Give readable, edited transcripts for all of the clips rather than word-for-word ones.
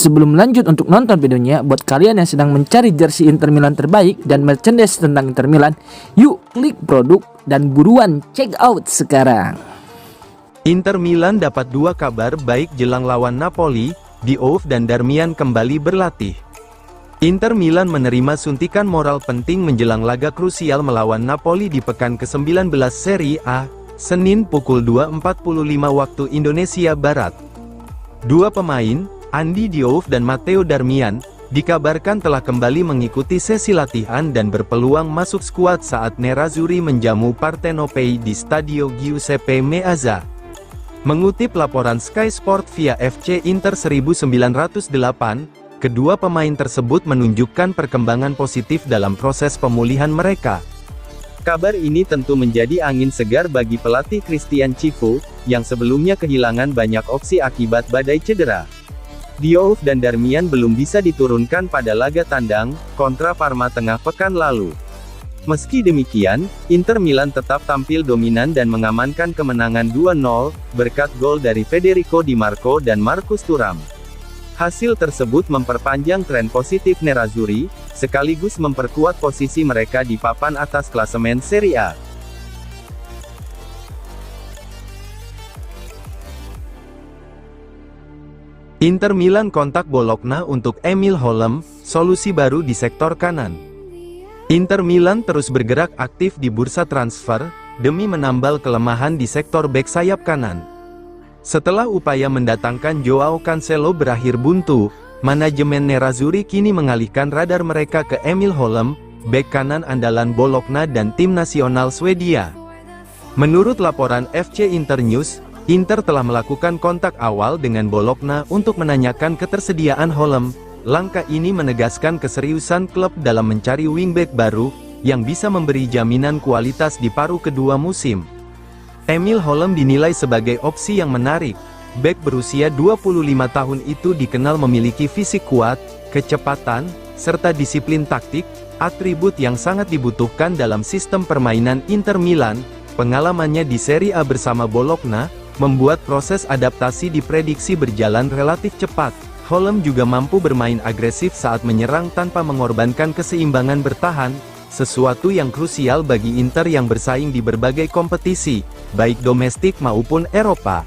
Sebelum lanjut untuk nonton videonya, buat kalian yang sedang mencari jersey Inter Milan terbaik dan merchandise tentang Inter Milan, yuk klik produk dan buruan check out sekarang. Inter Milan dapat dua kabar baik jelang lawan Napoli, Diouf dan Darmian kembali berlatih. Inter Milan menerima suntikan moral penting menjelang laga krusial melawan Napoli di pekan ke-19 Serie A, Senin pukul 2.45 waktu Indonesia Barat. Dua pemain, Andy Diouf dan Matteo Darmian, dikabarkan telah kembali mengikuti sesi latihan dan berpeluang masuk skuad saat Nerazzurri menjamu Partenopei di Stadio Giuseppe Meazza. Mengutip laporan Sky Sport via FC Inter 1908, kedua pemain tersebut menunjukkan perkembangan positif dalam proses pemulihan mereka. Kabar ini tentu menjadi angin segar bagi pelatih Christian Cifu, yang sebelumnya kehilangan banyak opsi akibat badai cedera. Diouf dan Darmian belum bisa diturunkan pada laga tandang, kontra Parma tengah pekan lalu. Meski demikian, Inter Milan tetap tampil dominan dan mengamankan kemenangan 2-0, berkat gol dari Federico Di Marco dan Marcus Thuram. Hasil tersebut memperpanjang tren positif Nerazzurri, sekaligus memperkuat posisi mereka di papan atas klasemen Serie A. Inter Milan kontak Bologna untuk Emil Holm, solusi baru di sektor kanan. Inter Milan terus bergerak aktif di bursa transfer, demi menambal kelemahan di sektor bek sayap kanan. Setelah upaya mendatangkan Joao Cancelo berakhir buntu, manajemen Nerazzurri kini mengalihkan radar mereka ke Emil Holm, bek kanan andalan Bologna dan tim nasional Swedia. Menurut laporan FC Internews, Inter telah melakukan kontak awal dengan Bologna untuk menanyakan ketersediaan Holm. Langkah ini menegaskan keseriusan klub dalam mencari wingback baru, yang bisa memberi jaminan kualitas di paruh kedua musim. Emil Holm dinilai sebagai opsi yang menarik. Bek berusia 25 tahun itu dikenal memiliki fisik kuat, kecepatan, serta disiplin taktik, atribut yang sangat dibutuhkan dalam sistem permainan Inter Milan. Pengalamannya di Serie A bersama Bologna membuat proses adaptasi diprediksi berjalan relatif cepat. Holm juga mampu bermain agresif saat menyerang tanpa mengorbankan keseimbangan bertahan, sesuatu yang krusial bagi Inter yang bersaing di berbagai kompetisi, baik domestik maupun Eropa.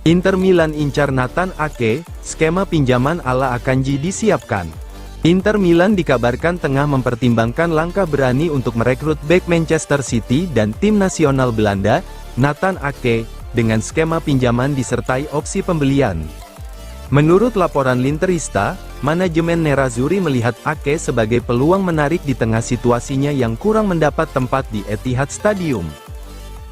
Inter Milan incar Nathan Ake, skema pinjaman ala Akanji disiapkan. Inter Milan dikabarkan tengah mempertimbangkan langkah berani untuk merekrut bek Manchester City dan tim nasional Belanda, Nathan Ake, dengan skema pinjaman disertai opsi pembelian. Menurut laporan L'interista, manajemen Nerazzurri melihat Ake sebagai peluang menarik di tengah situasinya yang kurang mendapat tempat di Etihad Stadium.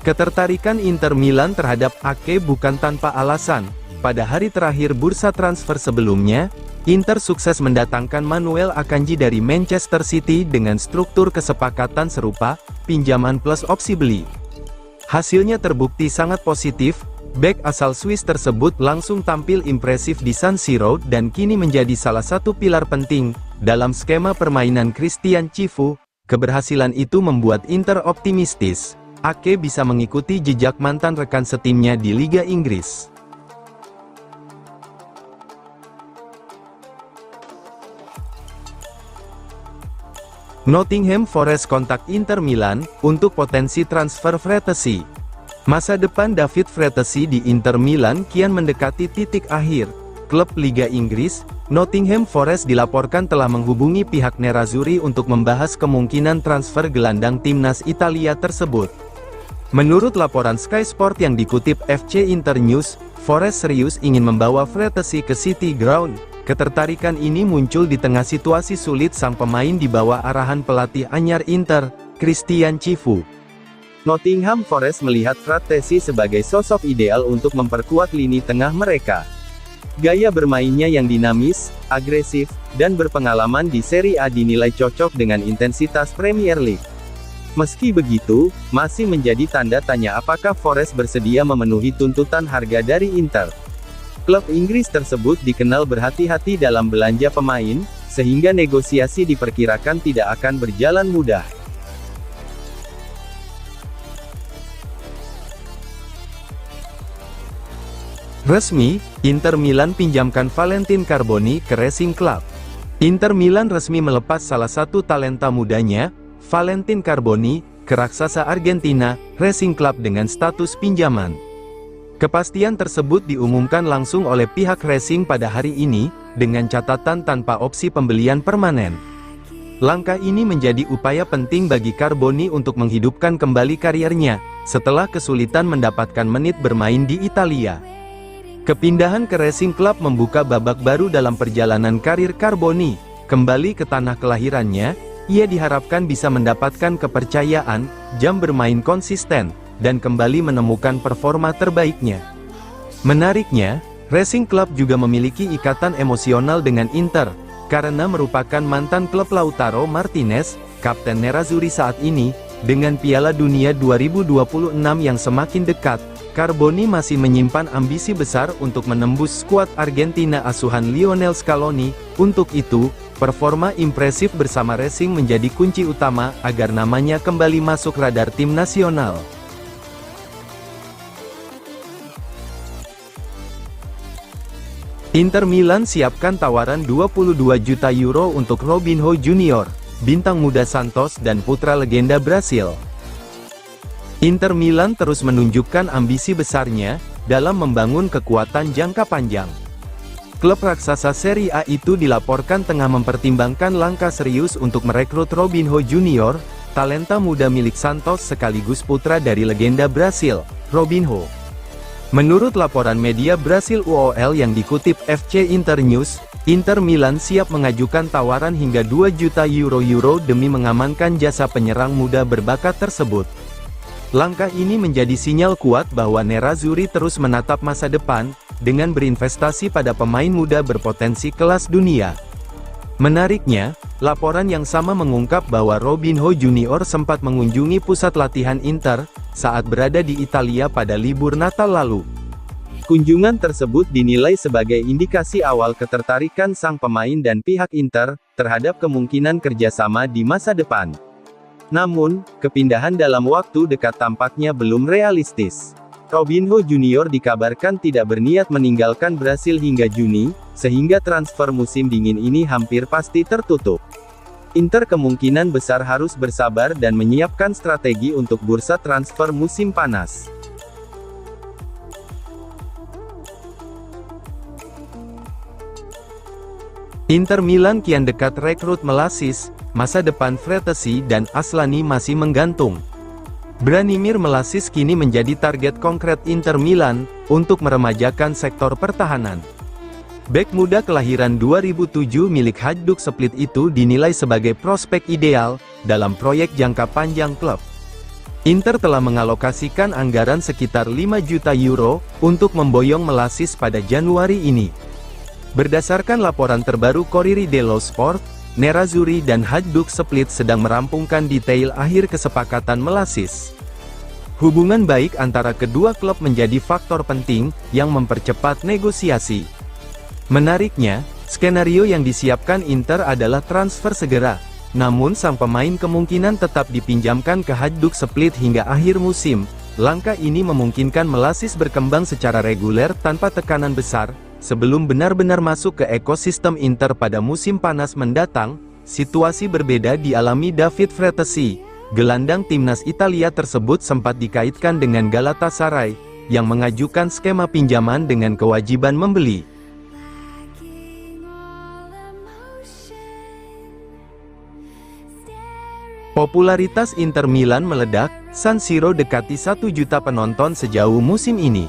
Ketertarikan Inter Milan terhadap Ake bukan tanpa alasan. Pada hari terakhir bursa transfer sebelumnya, Inter sukses mendatangkan Manuel Akanji dari Manchester City dengan struktur kesepakatan serupa, pinjaman plus opsi beli. Hasilnya terbukti sangat positif, bek asal Swiss tersebut langsung tampil impresif di San Siro dan kini menjadi salah satu pilar penting dalam skema permainan Christian Cifu. Keberhasilan itu membuat Inter optimistis, Ake bisa mengikuti jejak mantan rekan setimnya di Liga Inggris. Nottingham Forest kontak Inter Milan untuk potensi transfer Fratesi. Masa depan David Fratesi di Inter Milan kian mendekati titik akhir. Klub Liga Inggris, Nottingham Forest dilaporkan telah menghubungi pihak Nerazzurri untuk membahas kemungkinan transfer gelandang timnas Italia tersebut. Menurut laporan Sky Sport yang dikutip FC Internews, Forest serius ingin membawa Fratesi ke City Ground. Ketertarikan ini muncul di tengah situasi sulit sang pemain di bawah arahan pelatih anyar Inter, Christian Cifu. Nottingham Forest melihat Fratesi sebagai sosok ideal untuk memperkuat lini tengah mereka. Gaya bermainnya yang dinamis, agresif, dan berpengalaman di Serie A dinilai cocok dengan intensitas Premier League. Meski begitu, masih menjadi tanda tanya apakah Forest bersedia memenuhi tuntutan harga dari Inter. Klub Inggris tersebut dikenal berhati-hati dalam belanja pemain, sehingga negosiasi diperkirakan tidak akan berjalan mudah. Resmi, Inter Milan pinjamkan Valentin Carboni ke Racing Club. Inter Milan resmi melepas salah satu talenta mudanya, Valentin Carboni, ke raksasa Argentina, Racing Club dengan status pinjaman. Kepastian tersebut diumumkan langsung oleh pihak Racing pada hari ini, dengan catatan tanpa opsi pembelian permanen. Langkah ini menjadi upaya penting bagi Carboni untuk menghidupkan kembali kariernya, setelah kesulitan mendapatkan menit bermain di Italia. Kepindahan ke Racing Club membuka babak baru dalam perjalanan karir Carboni. Kembali ke tanah kelahirannya, ia diharapkan bisa mendapatkan kepercayaan, jam bermain konsisten, dan kembali menemukan performa terbaiknya. Menariknya, Racing Club juga memiliki ikatan emosional dengan Inter, karena merupakan mantan klub Lautaro Martinez, kapten Nerazzurri saat ini. Dengan Piala Dunia 2026 yang semakin dekat, Carboni masih menyimpan ambisi besar untuk menembus skuad Argentina asuhan Lionel Scaloni. Untuk itu, performa impresif bersama Racing menjadi kunci utama agar namanya kembali masuk radar tim nasional. Inter Milan siapkan tawaran 22 juta euro untuk Robinho Junior, bintang muda Santos dan putra legenda Brasil. Inter Milan terus menunjukkan ambisi besarnya dalam membangun kekuatan jangka panjang. Klub raksasa Serie A itu dilaporkan tengah mempertimbangkan langkah serius untuk merekrut Robinho Junior, talenta muda milik Santos sekaligus putra dari legenda Brasil, Robinho. Menurut laporan media Brasil UOL yang dikutip FC Internews, Inter Milan siap mengajukan tawaran hingga 2 juta euro demi mengamankan jasa penyerang muda berbakat tersebut. Langkah ini menjadi sinyal kuat bahwa Nerazzurri terus menatap masa depan, dengan berinvestasi pada pemain muda berpotensi kelas dunia. Menariknya, laporan yang sama mengungkap bahwa Robinho Junior sempat mengunjungi pusat latihan Inter, saat berada di Italia pada libur Natal lalu. Kunjungan tersebut dinilai sebagai indikasi awal ketertarikan sang pemain dan pihak Inter, terhadap kemungkinan kerjasama di masa depan. Namun, kepindahan dalam waktu dekat tampaknya belum realistis. Robinho Junior dikabarkan tidak berniat meninggalkan Brasil hingga Juni, sehingga transfer musim dingin ini hampir pasti tertutup. Inter kemungkinan besar harus bersabar dan menyiapkan strategi untuk bursa transfer musim panas. Inter Milan kian dekat rekrut Melasis, masa depan Fratesi dan Aslani masih menggantung. Branimir Melasis kini menjadi target konkret Inter Milan, untuk meremajakan sektor pertahanan. Bek muda kelahiran 2007 milik Hajduk Split itu dinilai sebagai prospek ideal, dalam proyek jangka panjang klub. Inter telah mengalokasikan anggaran sekitar 5 juta euro, untuk memboyong Melasis pada Januari ini. Berdasarkan laporan terbaru Corriere dello Sport, Nerazzurri dan Hajduk Split sedang merampungkan detail akhir kesepakatan Melasis. Hubungan baik antara kedua klub menjadi faktor penting, yang mempercepat negosiasi. Menariknya, skenario yang disiapkan Inter adalah transfer segera, namun sang pemain kemungkinan tetap dipinjamkan ke Hajduk Split hingga akhir musim. Langkah ini memungkinkan Melasis berkembang secara reguler tanpa tekanan besar, sebelum benar-benar masuk ke ekosistem Inter pada musim panas mendatang. Situasi berbeda dialami David Fratesi. Gelandang timnas Italia tersebut sempat dikaitkan dengan Galatasaray, yang mengajukan skema pinjaman dengan kewajiban membeli. Popularitas Inter Milan meledak, San Siro dekati 1 juta penonton sejauh musim ini.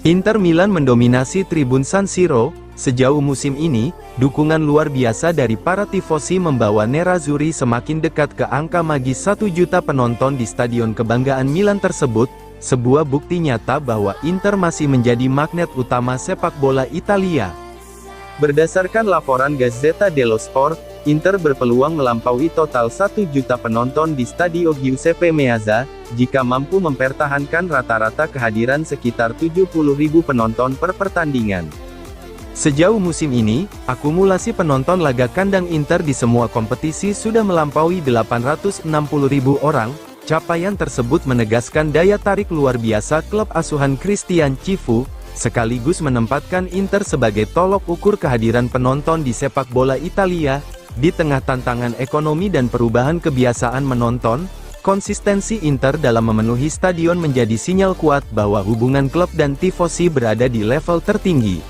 Inter Milan mendominasi tribun San Siro. Sejauh musim ini, dukungan luar biasa dari para tifosi membawa Nerazzurri semakin dekat ke angka magis 1 juta penonton di stadion kebanggaan Milan tersebut, sebuah bukti nyata bahwa Inter masih menjadi magnet utama sepak bola Italia. Berdasarkan laporan Gazzetta dello Sport, Inter berpeluang melampaui total 1 juta penonton di Stadio Giuseppe Meazza, jika mampu mempertahankan rata-rata kehadiran sekitar 70.000 penonton per pertandingan. Sejauh musim ini, akumulasi penonton laga kandang Inter di semua kompetisi sudah melampaui 860.000 orang. Capaian tersebut menegaskan daya tarik luar biasa klub asuhan Christian Cifu, sekaligus menempatkan Inter sebagai tolok ukur kehadiran penonton di sepak bola Italia. Di tengah tantangan ekonomi dan perubahan kebiasaan menonton, konsistensi Inter dalam memenuhi stadion menjadi sinyal kuat bahwa hubungan klub dan tifosi berada di level tertinggi.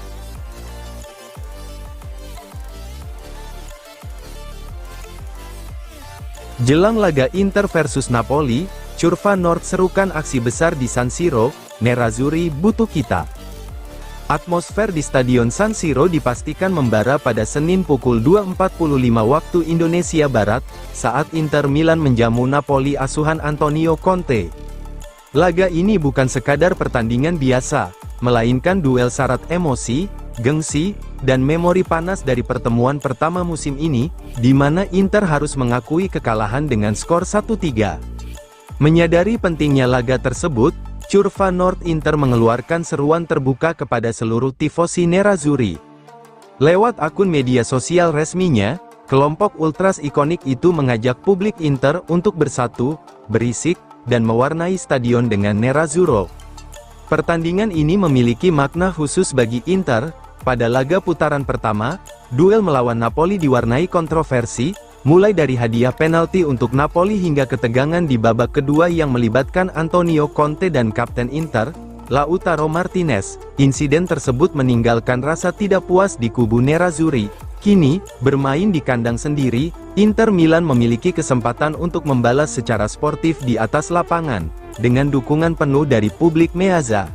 Jelang laga Inter versus Napoli, Curva Nord serukan aksi besar di San Siro, "Nerazzurri butuh kita." Atmosfer di Stadion San Siro dipastikan membara pada Senin pukul 2.45 waktu Indonesia Barat, saat Inter Milan menjamu Napoli asuhan Antonio Conte. Laga ini bukan sekadar pertandingan biasa, melainkan duel syarat emosi, gengsi, dan memori panas dari pertemuan pertama musim ini, di mana Inter harus mengakui kekalahan dengan skor 1-3. Menyadari pentingnya laga tersebut, Curva Nord Inter mengeluarkan seruan terbuka kepada seluruh tifosi Nerazzurri. Lewat akun media sosial resminya, kelompok ultras ikonik itu mengajak publik Inter untuk bersatu, berisik, dan mewarnai stadion dengan Nerazzurro. Pertandingan ini memiliki makna khusus bagi Inter. Pada laga putaran pertama, duel melawan Napoli diwarnai kontroversi, mulai dari hadiah penalti untuk Napoli hingga ketegangan di babak kedua yang melibatkan Antonio Conte dan kapten Inter, Lautaro Martinez. Insiden tersebut meninggalkan rasa tidak puas di kubu Nerazzurri. Kini, bermain di kandang sendiri, Inter Milan memiliki kesempatan untuk membalas secara sportif di atas lapangan, dengan dukungan penuh dari publik Meazza.